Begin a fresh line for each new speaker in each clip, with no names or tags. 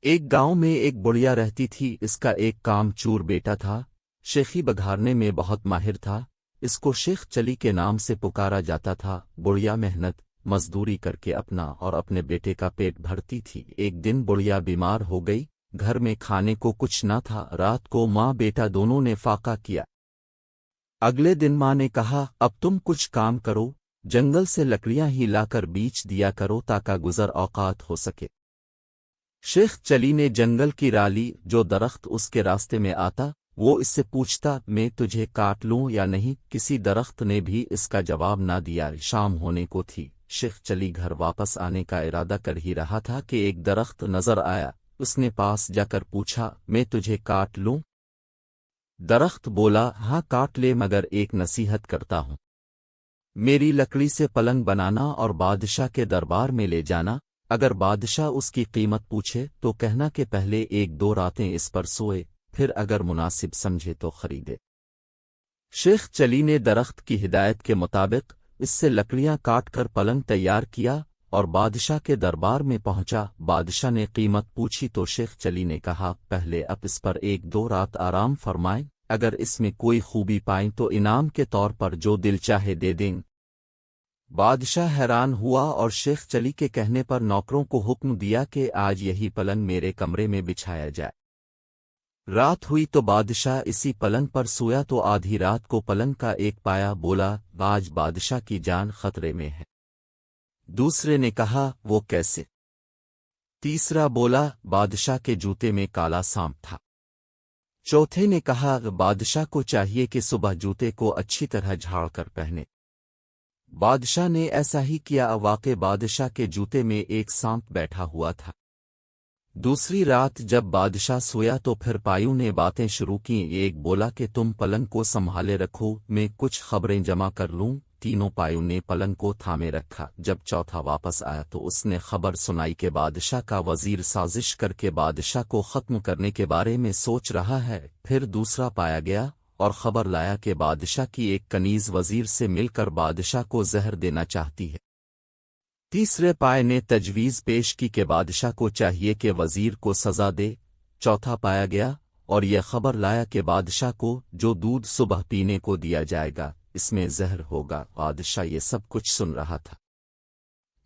ایک گاؤں میں ایک بڑھیا رہتی تھی۔ اس کا ایک کام چور بیٹا تھا، شیخی بگھارنے میں بہت ماہر تھا۔ اس کو شیخ چلی کے نام سے پکارا جاتا تھا۔ بڑھیا محنت مزدوری کر کے اپنا اور اپنے بیٹے کا پیٹ بھرتی تھی۔ ایک دن بڑھیا بیمار ہو گئی، گھر میں کھانے کو کچھ نہ تھا۔ رات کو ماں بیٹا دونوں نے فاقہ کیا۔ اگلے دن ماں نے کہا، اب تم کچھ کام کرو، جنگل سے لکڑیاں ہی لا کر بیچ دیا کرو تاکہ گزر اوقات ہو سکے۔ شیخ چلی نے جنگل کی رالی، جو درخت اس کے راستے میں آتا وہ اس سے پوچھتا، میں تجھے کاٹ لوں یا نہیں؟ کسی درخت نے بھی اس کا جواب نہ دیا۔ شام ہونے کو تھی، شیخ چلی گھر واپس آنے کا ارادہ کر ہی رہا تھا کہ ایک درخت نظر آیا۔ اس نے پاس جا کر پوچھا، میں تجھے کاٹ لوں؟ درخت بولا، ہاں کاٹ لے، مگر ایک نصیحت کرتا ہوں، میری لکڑی سے پلنگ بنانا اور بادشاہ کے دربار میں لے جانا۔ اگر بادشاہ اس کی قیمت پوچھے تو کہنا کہ پہلے ایک دو راتیں اس پر سوئے، پھر اگر مناسب سمجھے تو خریدے۔ شیخ چلی نے درخت کی ہدایت کے مطابق اس سے لکڑیاں کاٹ کر پلنگ تیار کیا اور بادشاہ کے دربار میں پہنچا۔ بادشاہ نے قیمت پوچھی تو شیخ چلی نے کہا، پہلے اب اس پر ایک دو رات آرام فرمائیں، اگر اس میں کوئی خوبی پائیں تو انعام کے طور پر جو دل چاہے دے دیں۔ بادشاہ حیران ہوا اور شیخ چلی کے کہنے پر نوکروں کو حکم دیا کہ آج یہی پلنگ میرے کمرے میں بچھایا جائے۔ رات ہوئی تو بادشاہ اسی پلنگ پر سویا تو آدھی رات کو پلنگ کا ایک پایا بولا، آج بادشاہ کی جان خطرے میں ہے۔ دوسرے نے کہا، وہ کیسے؟ تیسرا بولا، بادشاہ کے جوتے میں کالا سانپ تھا۔ چوتھے نے کہا، بادشاہ کو چاہیے کہ صبح جوتے کو اچھی طرح جھاڑ کر پہنے۔ بادشاہ نے ایسا ہی کیا، واقع بادشاہ کے جوتے میں ایک سانپ بیٹھا ہوا تھا۔ دوسری رات جب بادشاہ سویا تو پھر پایوں نے باتیں شروع کیں۔ ایک بولا کہ تم پلنگ کو سنبھالے رکھو، میں کچھ خبریں جمع کر لوں۔ تینوں پایوں نے پلنگ کو تھامے رکھا۔ جب چوتھا واپس آیا تو اس نے خبر سنائی کہ بادشاہ کا وزیر سازش کر کے بادشاہ کو ختم کرنے کے بارے میں سوچ رہا ہے۔ پھر دوسرا پایا گیا اور خبر لایا کہ بادشاہ کی ایک کنیز وزیر سے مل کر بادشاہ کو زہر دینا چاہتی ہے۔ تیسرے پائے نے تجویز پیش کی کہ بادشاہ کو چاہیے کہ وزیر کو سزا دے۔ چوتھا پایا گیا اور یہ خبر لایا کہ بادشاہ کو جو دودھ صبح پینے کو دیا جائے گا اس میں زہر ہوگا۔ بادشاہ یہ سب کچھ سن رہا تھا۔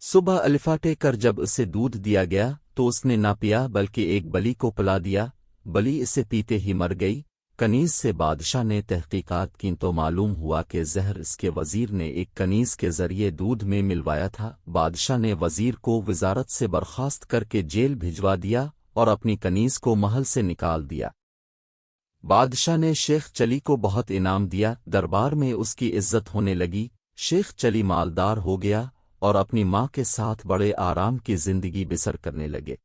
صبح الفاٹے کر جب اسے دودھ دیا گیا تو اس نے نہ پیا بلکہ ایک بلی کو پلا دیا۔ بلی اسے پیتے ہی مر گئی۔ کنیز سے بادشاہ نے تحقیقات کی تو معلوم ہوا کہ زہر اس کے وزیر نے ایک کنیز کے ذریعے دودھ میں ملوایا تھا۔ بادشاہ نے وزیر کو وزارت سے برخاست کر کے جیل بھجوا دیا اور اپنی کنیز کو محل سے نکال دیا۔ بادشاہ نے شیخ چلی کو بہت انعام دیا، دربار میں اس کی عزت ہونے لگی۔ شیخ چلی مالدار ہو گیا اور اپنی ماں کے ساتھ بڑے آرام کی زندگی بسر کرنے لگے۔